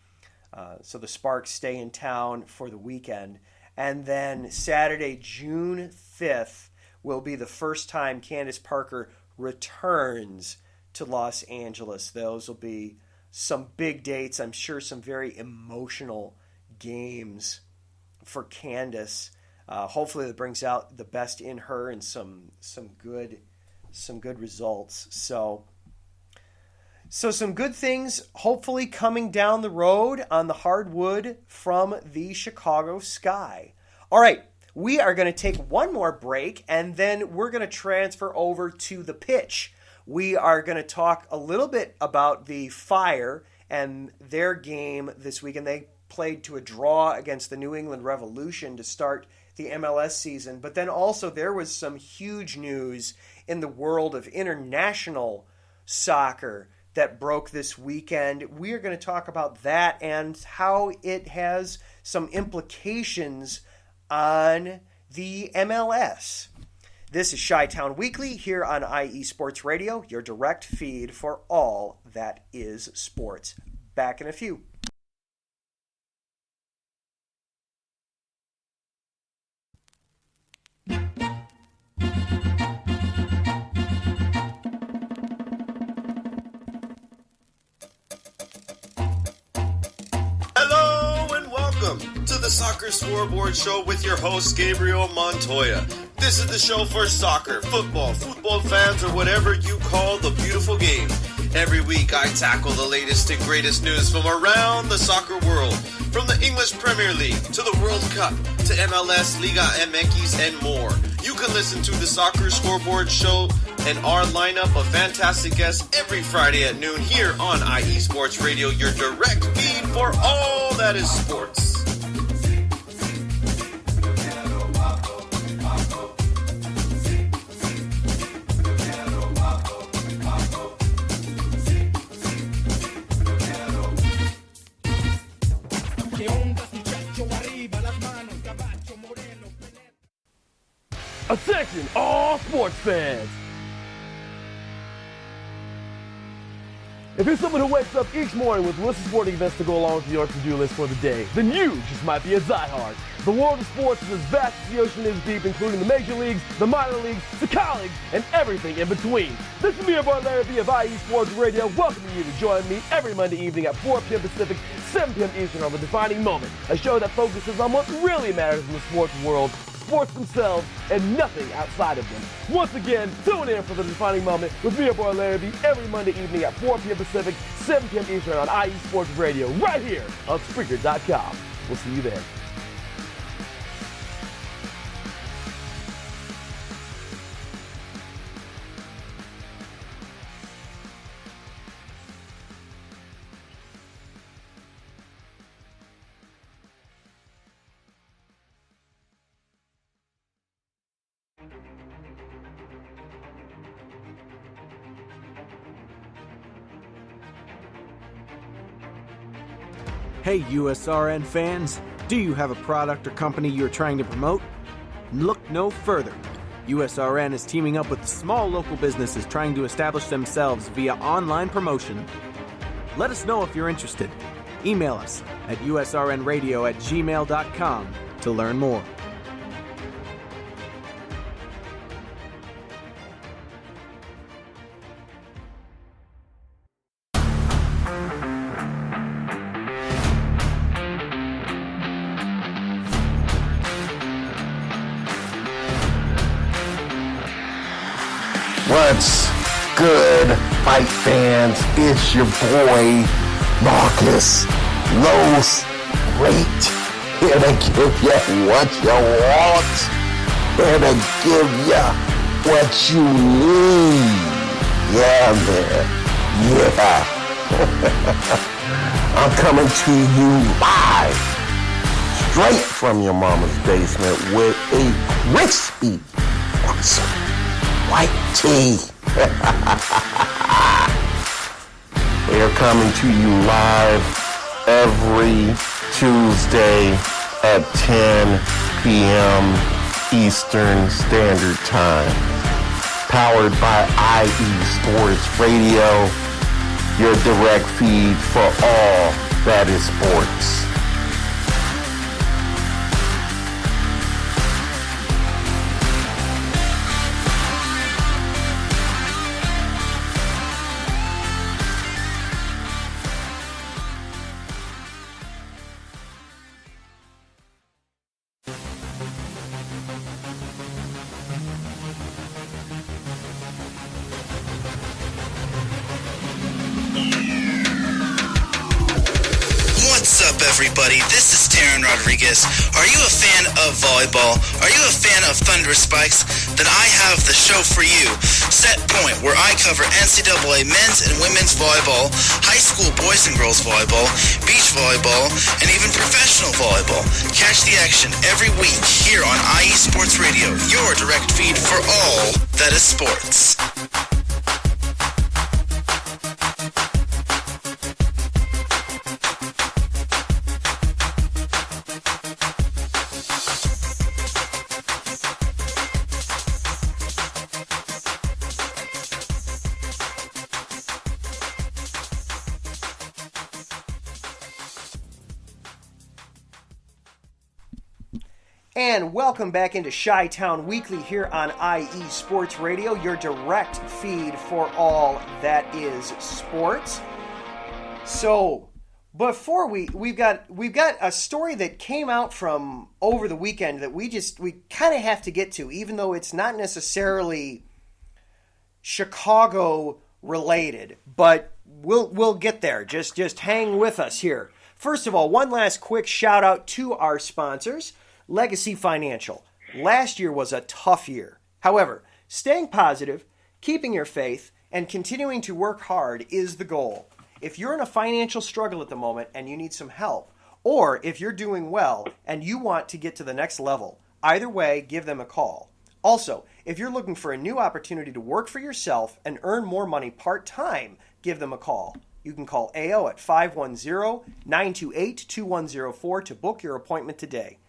So the Sparks stay in town for the weekend. And then Saturday, June 5th, will be the first time Candace Parker returns to Los Angeles. Those will be some big dates. I'm sure some very emotional games for Candace. Hopefully that brings out the best in her and some good results. So some good things hopefully coming down the road on the hardwood from the Chicago Sky. All right, we are going to take one more break, and then we're going to transfer over to the pitch. We are going to talk a little bit about the Fire and their game this weekend. They played to a draw against the New England Revolution to start the MLS season, but then also there was some huge news in the world of international soccer that broke this weekend. We are going to talk about that and how it has some implications on the MLS. This is Chi-Town Weekly here on IE Sports Radio, your direct feed for all that is sports. Back in a few. Hello and welcome to the Soccer Scoreboard Show with your host, Gabriel Montoya. This is the show for soccer, football fans, or whatever you call the beautiful game. Every week I tackle the latest and greatest news from around the soccer world. From the English Premier League to the World Cup to MLS, Liga MX, and more. You can listen to the Soccer Scoreboard Show and our lineup of fantastic guests every Friday at noon here on IE Sports Radio, your direct feed for all that is sports. Attention, all sports fans! If you're someone who wakes up each morning with lists of sporting events to go along with your to-do list for the day, then you just might be a diehard. The world of sports is as vast as the ocean is deep, including the major leagues, the minor leagues, the colleges, and everything in between. This is me, your boy Larry B of IE Sports Radio, welcoming you to join me every Monday evening at 4 p.m. Pacific, 7 p.m. Eastern on The Defining Moment, a show that focuses on what really matters in the sports world, sports themselves, and nothing outside of them. Once again, tune in for The Defining Moment with me, your boy Larry B, every Monday evening at 4 p.m. Pacific, 7 p.m. Eastern on IE Sports Radio, right here on Spreaker.com. We'll see you there. Hey USRN fans, do you have a product or company you're trying to promote? Look no further. USRN is teaming up with small local businesses trying to establish themselves via online promotion. Let us know if you're interested. Email us at usrnradio@gmail.com to learn more. What's good, fight fans? It's your boy, Marcus Los Great, here to give you what you want, here to give you what you need. Yeah, man. Yeah. I'm coming to you live, straight from your mama's basement with a crispy, awesome white tea. They're coming to you live every Tuesday at 10 p.m. Eastern Standard Time. Powered by IE Sports Radio, your direct feed for all that is sports. What's up, everybody? This is Darren Rodriguez. Are you a fan of volleyball? Are you a fan of Thunderous Spikes? Then I have the show for you, Set Point, where I cover NCAA men's and women's volleyball, high school boys and girls volleyball, beach volleyball, and even professional volleyball. Catch the action every week here on IE Sports Radio, your direct feed for all that is sports. And welcome back into Chi-Town Weekly here on IE Sports Radio, your direct feed for all that is sports. So, before we've got a story that came out from over the weekend that we kind of have to get to, even though it's not necessarily Chicago related, but we'll get there. Just hang with us here. First of all, one last quick shout out to our sponsors. Legacy Financial. Last year was a tough year. However, staying positive, keeping your faith, and continuing to work hard is the goal. If you're in a financial struggle at the moment and you need some help, or if you're doing well and you want to get to the next level, either way, give them a call. Also, if you're looking for a new opportunity to work for yourself and earn more money part-time, give them a call. You can call AO at 510-928-2104 to book your appointment today.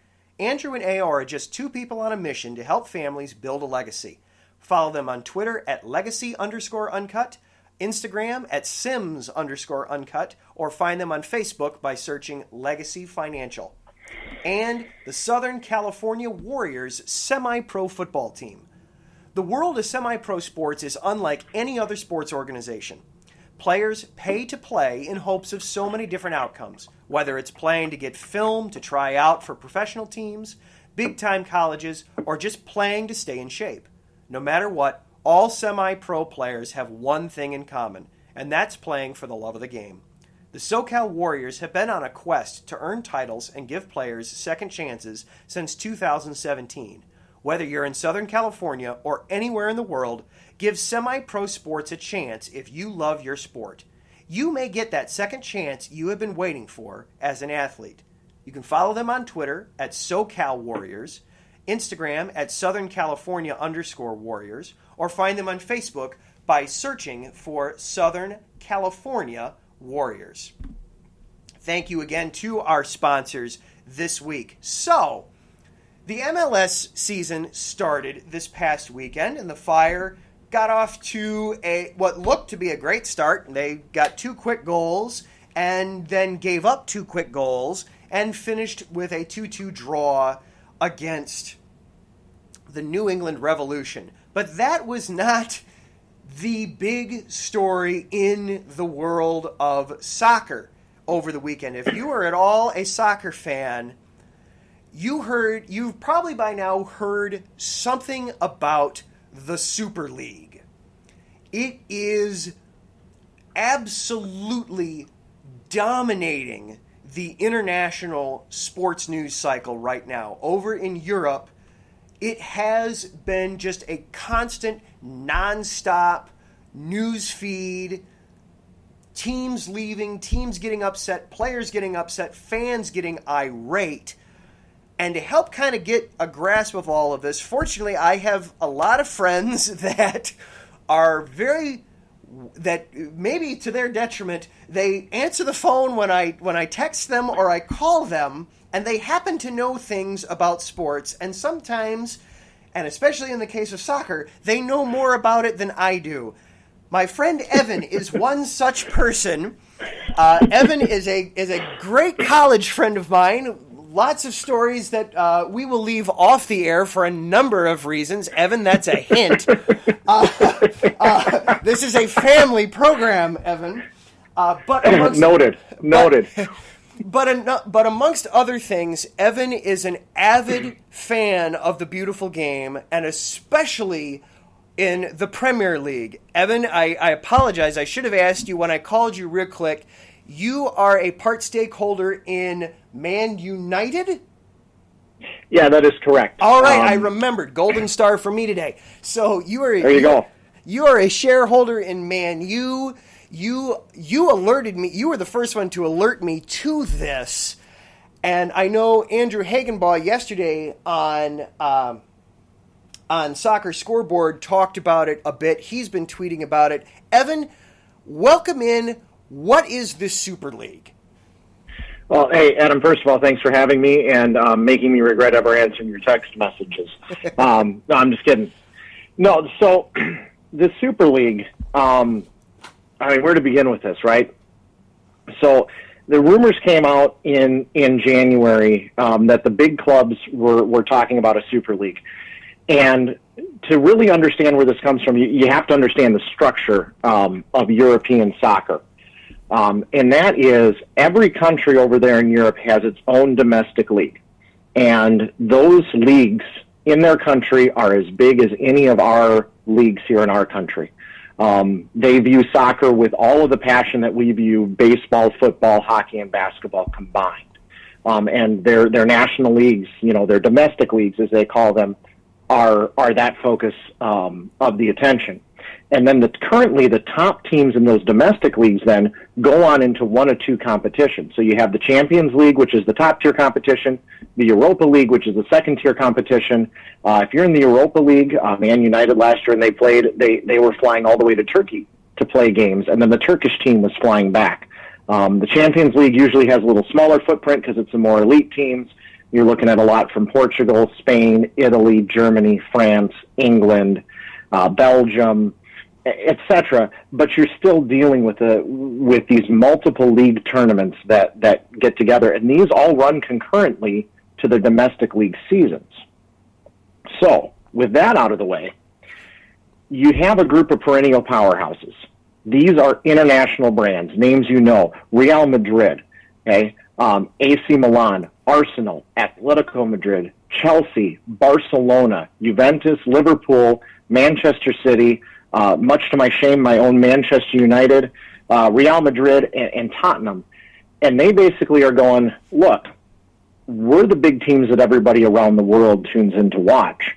Andrew and AO are just two people on a mission to help families build a legacy. Follow them on Twitter at legacy_uncut, Instagram at sims_uncut, or find them on Facebook by searching Legacy Financial. And the Southern California Warriors semi-pro football team. The world of semi-pro sports is unlike any other sports organization. Players pay to play in hopes of so many different outcomes, whether it's playing to get filmed to try out for professional teams, big-time colleges, or just playing to stay in shape. No matter what, all semi-pro players have one thing in common, and that's playing for the love of the game. The SoCal Warriors have been on a quest to earn titles and give players second chances since 2017. Whether you're in Southern California or anywhere in the world, give semi-pro sports a chance if you love your sport. You may get that second chance you have been waiting for as an athlete. You can follow them on Twitter at SoCal Warriors, Instagram at Southern California_Warriors, or find them on Facebook by searching for Southern California Warriors. Thank you again to our sponsors this week. So, the MLS season started this past weekend, and the Fire got off to what looked to be a great start. They got 2 quick goals and then gave up 2 quick goals and finished with a 2-2 draw against the New England Revolution. But that was not the big story in the world of soccer over the weekend. If you are at all a soccer fan, you've probably by now heard something about the Super League. It is absolutely dominating the international sports news cycle right now. Over in Europe, it has been just a constant, non-stop news feed. Teams leaving, teams getting upset, players getting upset, fans getting irate. And to help kind of get a grasp of all of this, fortunately, I have a lot of friends that are that maybe to their detriment, they answer the phone when I text them or I call them, and they happen to know things about sports, and sometimes, and especially in the case of soccer, they know more about it than I do. My friend Evan is one such person. Evan is a great college friend of mine. Lots of stories that we will leave off the air for a number of reasons. Evan, that's a hint. This is a family program, Evan. But Noted. But amongst other things, Evan is an avid fan of the beautiful game, and especially in the Premier League. Evan, I apologize. I should have asked you when I called you real quick. You are a part stakeholder in Man United? Yeah, that is correct. All right, I remembered. Golden star for me today. So you are. There you go. You are a shareholder in Man U. You alerted me. You were the first one to alert me to this, and I know Andrew Hagenbaugh yesterday on Soccer Scoreboard talked about it a bit. He's been tweeting about it. Evan, welcome in. What is the Super League? Well, hey, Adam, first of all, thanks for having me and making me regret ever answering your text messages. No, I'm just kidding. No, so the Super League, I mean, where to begin with this, right? So the rumors came out in January that the big clubs were talking about a Super League. And to really understand where this comes from, you have to understand the structure of European soccer. And that is every country over there in Europe has its own domestic league. And those leagues in their country are as big as any of our leagues here in our country. They view soccer with all of the passion that we view baseball, football, hockey, and basketball combined. And their national leagues, their domestic leagues, as they call them, are that focus of the attention. And then currently the top teams in those domestic leagues then go on into one of two competitions. So you have the Champions League, which is the top-tier competition, the Europa League, which is the second-tier competition. If you're in the Europa League, Man United last year, and they were flying all the way to Turkey to play games, and then the Turkish team was flying back. The Champions League usually has a little smaller footprint because it's the more elite teams. You're looking at a lot from Portugal, Spain, Italy, Germany, France, England, Belgium, etc. But you're still dealing with these multiple league tournaments that get together, and these all run concurrently to the domestic league seasons. So, with that out of the way, you have a group of perennial powerhouses. These are international brands, names you know: Real Madrid, okay, AC Milan, Arsenal, Atletico Madrid, Chelsea, Barcelona, Juventus, Liverpool, Manchester City. Much to my shame, my own Manchester United, Real Madrid, and Tottenham. And they basically are going, look, we're the big teams that everybody around the world tunes in to watch.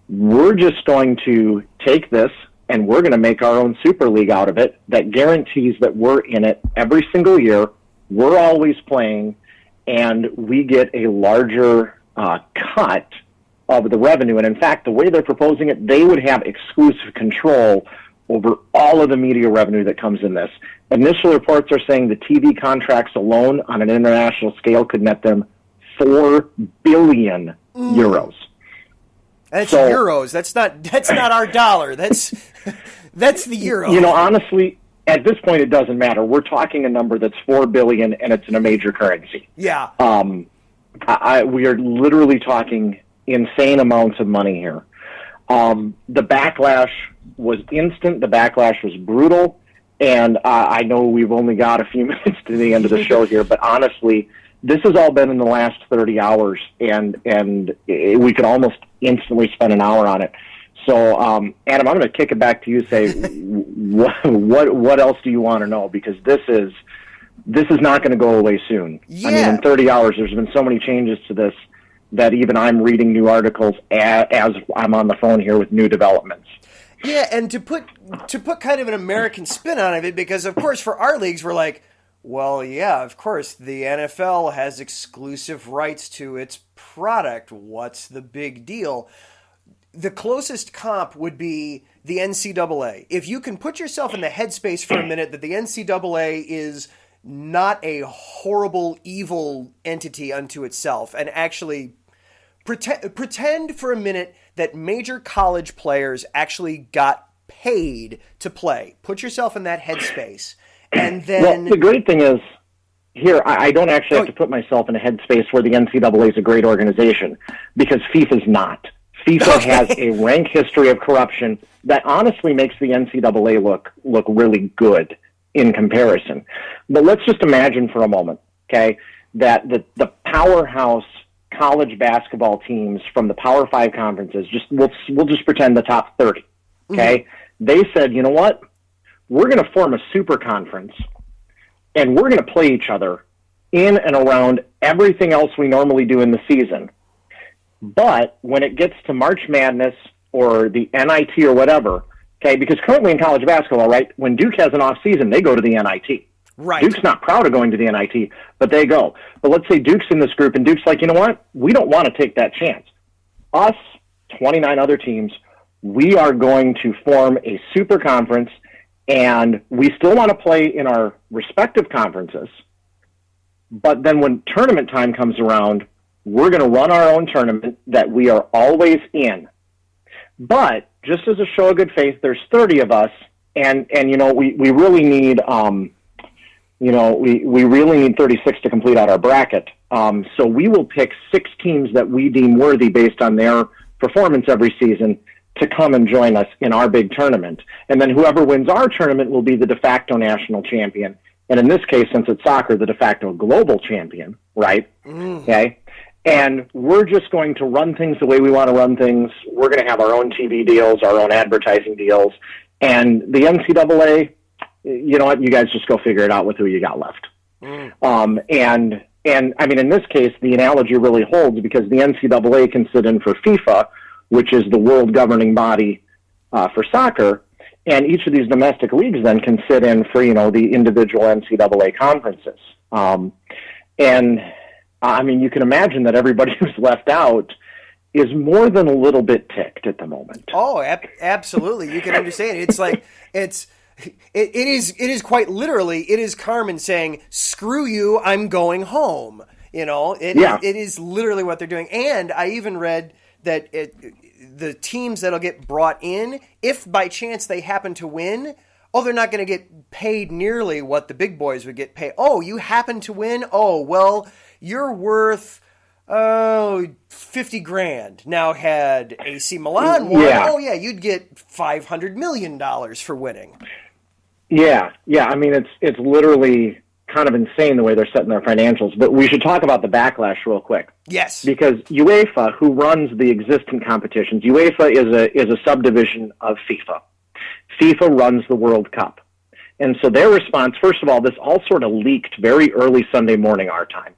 We're just going to take this and we're going to make our own Super League out of it that guarantees that we're in it every single year, we're always playing, and we get a larger cut of the revenue. And in fact, the way they're proposing it, they would have exclusive control over all of the media revenue that comes in this. Initial reports are saying the TV contracts alone on an international scale could net them 4 billion euros. That's euros. That's not our dollar. That's the euro. Honestly, at this point, it doesn't matter. We're talking a number that's 4 billion, and it's in a major currency. Yeah. We are literally talking insane amounts of money here. The backlash was instant. The backlash was brutal. And I know we've only got a few minutes to the end of the show here, but honestly, this has all been in the last 30 hours, and we could almost instantly spend an hour on it. So, Adam, I'm going to kick it back to you. Say, what else do you want to know? Because this is not going to go away soon. Yeah. I mean, in 30 hours, there's been so many changes to this that even I'm reading new articles as I'm on the phone here with new developments. Yeah, and to put kind of an American spin on it, because of course for our leagues we're like, Well, yeah, of course. The NFL has exclusive rights to its product. What's the big deal? The closest comp would be the NCAA. If you can put yourself in the headspace for a minute that the NCAA is not a horrible, evil entity unto itself, and actually pretend for a minute that major college players actually got paid to play. Put yourself in that headspace. And then... Well, the great thing is, here, I don't actually have to put myself in a headspace where the NCAA is a great organization, because FIFA's not. FIFA has a rank history of corruption that honestly makes the NCAA look really good in comparison. But let's just imagine for a moment, okay, that the powerhouse college basketball teams from the Power 5 conferences, we'll just pretend the top 30, okay? Mm-hmm. They said, you know what? We're going to form a super conference, and we're going to play each other in and around everything else we normally do in the season. But when it gets to March Madness or the NIT or whatever, okay, because currently in college basketball, right, when Duke has an off season, they go to the NIT. Right. Duke's not proud of going to the NIT, but they go. But let's say Duke's in this group, and Duke's like, you know what? We don't want to take that chance. Us, 29 other teams, we are going to form a super conference, and we still want to play in our respective conferences. But then when tournament time comes around, we're going to run our own tournament that we are always in. But just as a show of good faith, there's 30 of us, and you know, we really need we really need 36 to complete out our bracket. So we will pick 6 teams that we deem worthy based on their performance every season to come and join us in our big tournament. And then whoever wins our tournament will be the de facto national champion. And in this case, since it's soccer, the de facto global champion, right? Okay. And we're just going to run things the way we want to run things. We're going to have our own TV deals, our own advertising deals. And the NCAA, you know what, you guys just go figure it out with who you got left. And I mean, in this case, the analogy really holds because the NCAA can sit in for FIFA, which is the world governing body for soccer, and each of these domestic leagues then can sit in for, you know, the individual NCAA conferences. And I mean, you can imagine that everybody who's left out is more than a little bit ticked at the moment. Oh, absolutely. You can understand. It's like, it is quite literally, it is Carmen saying, screw you, I'm going home. You know, it is literally what they're doing. And I even read that the teams that'll get brought in, if by chance they happen to win, they're not going to get paid nearly what the big boys would get paid. Oh, you happen to win? Oh, well, you're worth, $50,000. Now, had AC Milan won, you'd get $500 million for winning. Yeah. I mean, it's literally kind of insane the way they're setting their financials. But we should talk about the backlash real quick. Yes. Because UEFA, who runs the existing competitions, UEFA is a subdivision of FIFA. FIFA runs the World Cup. And so their response, first of all, this all sort of leaked very early Sunday morning our time.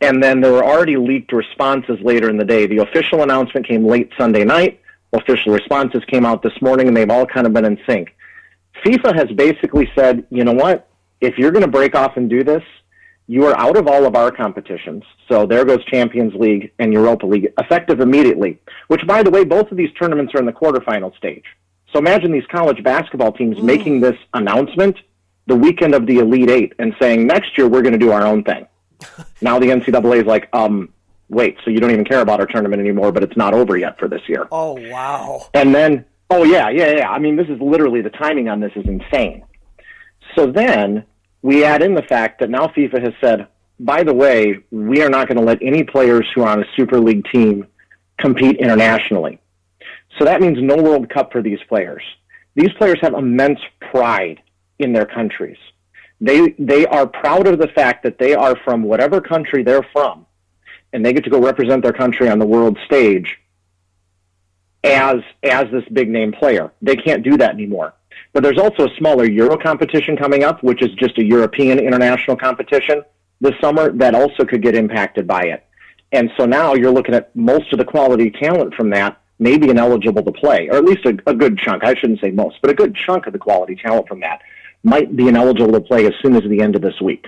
And then there were already leaked responses later in the day. The official announcement came late Sunday night. Official responses came out this morning, and they've all kind of been in sync. FIFA has basically said, you know what? If you're going to break off and do this, you are out of all of our competitions. So there goes Champions League and Europa League, effective immediately, which, by the way, both of these tournaments are in the quarterfinal stage. So imagine these college basketball teams making this announcement the weekend of the Elite Eight and saying, next year we're going to do our own thing. Now the NCAA is like, wait, so you don't even care about our tournament anymore, but it's not over yet for this year. Oh, wow. And then, yeah. I mean, this is literally, the timing on this is insane. So then we add in the fact that now FIFA has said, by the way, we are not going to let any players who are on a Super League team compete internationally. So that means no World Cup for these players. These players have immense pride in their countries. They are proud of the fact that they are from whatever country they're from, and they get to go represent their country on the world stage as this big name player. They can't do that anymore. But there's also a smaller Euro competition coming up, which is just a European international competition this summer that also could get impacted by it. And so now you're looking at most of the quality talent from that maybe ineligible to play, or at least a good chunk. I shouldn't say most, but a good chunk of the quality talent from that might be ineligible to play as soon as the end of this week.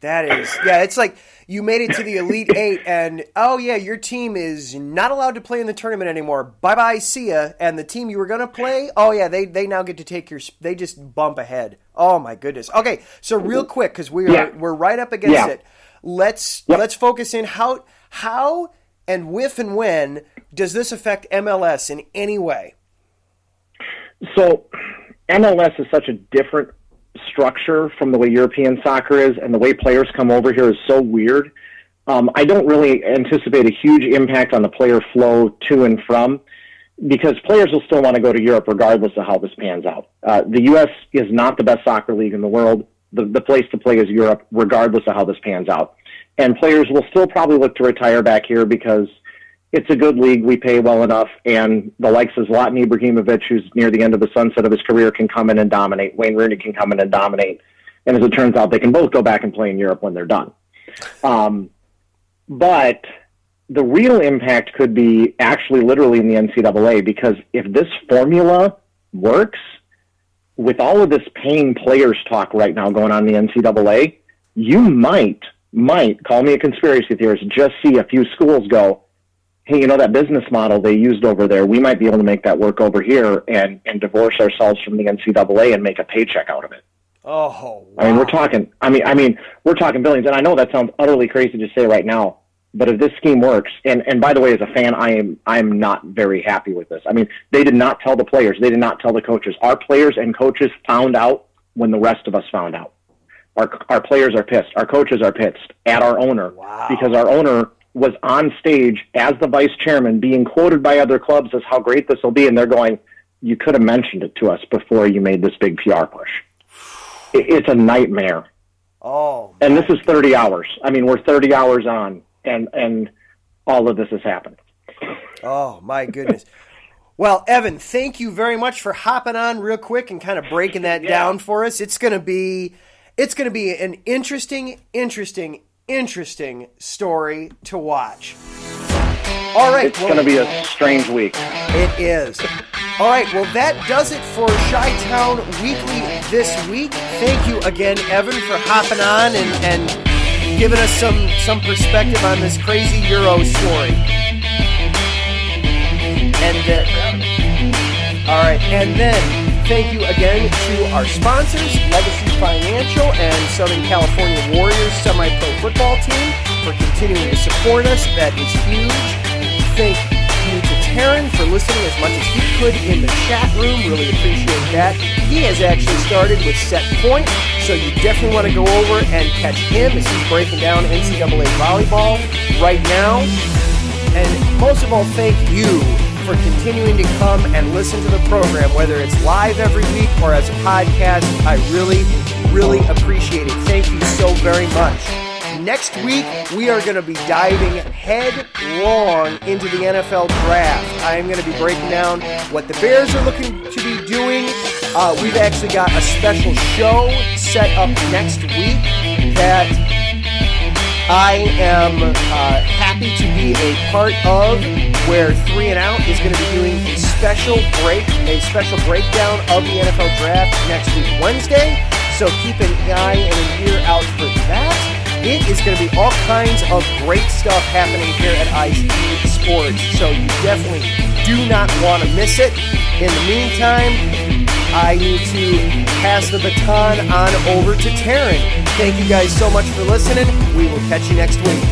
That is, yeah, it's like you made it to the Elite Eight and, oh yeah, your team is not allowed to play in the tournament anymore. Bye-bye, see ya. And the team you were going to play, oh yeah, they now get to take they just bump ahead. Oh my goodness. Okay, so real quick, because we're right up against it. Let's focus in how and when does this affect MLS in any way? So MLS is such a different structure from the way European soccer is, and the way players come over here is so weird. I don't really anticipate a huge impact on the player flow to and from, because players will still want to go to Europe regardless of how this pans out. The U.S. is not the best soccer league in the world. The place to play is Europe, regardless of how this pans out. And players will still probably look to retire back here because it's a good league, we pay well enough, and the likes of Zlatan Ibrahimovic, who's near the end of the sunset of his career, can come in and dominate. Wayne Rooney can come in and dominate. And as it turns out, they can both go back and play in Europe when they're done. But the real impact could be actually literally in the NCAA, because if this formula works, with all of this paying players talk right now going on in the NCAA, you might, call me a conspiracy theorist, just see a few schools go, hey, you know, that business model they used over there, we might be able to make that work over here and divorce ourselves from the NCAA and make a paycheck out of it. Oh, wow. I mean, we're talking billions, and I know that sounds utterly crazy to say right now, but if this scheme works, and by the way, as a fan, I'm not very happy with this. I mean, they did not tell the players, they did not tell the coaches. Our players and coaches found out when the rest of us found out. Our players are pissed. Our coaches are pissed at our owner, because our owner was on stage as the vice chairman being quoted by other clubs as how great this will be, and they're going, you could have mentioned it to us before you made this big PR push. It's a nightmare. Oh, and this is 30 hours. I mean, we're 30 hours on, and all of this has happened. Oh, my goodness. Well, Evan, thank you very much for hopping on real quick and kind of breaking that down for us. It's going to be an interesting story to watch. All right. It's going to be a strange week. It is. All right. Well, that does it for Chi-Town Weekly this week. Thank you again, Evan, for hopping on and giving us some perspective on this crazy Euro story. All right. And then thank you again to our sponsors, Legacy Financial and Southern California Warriors Semi-Pro Football Team, for continuing to support us. That is huge. Thank you to Taryn for listening as much as he could in the chat room. Really appreciate that. He has actually started with Set Point, so you definitely want to go over and catch him as he's breaking down NCAA volleyball right now. And most of all, thank you for continuing to come and listen to the program, whether it's live every week or as a podcast. I really, really appreciate it. Thank you so very much. Next week, we are going to be diving headlong into the NFL draft. I am going to be breaking down what the Bears are looking to be doing. We've actually got a special show set up next week that I am happy to be a part of, where 3 and Out is going to be doing a special breakdown of the NFL draft next week, Wednesday. So keep an eye and an ear out for that. It is going to be all kinds of great stuff happening here at ICE Sports, so you definitely do not want to miss it. In the meantime, I need to pass the baton on over to Taryn. Thank you guys so much for listening. We will catch you next week.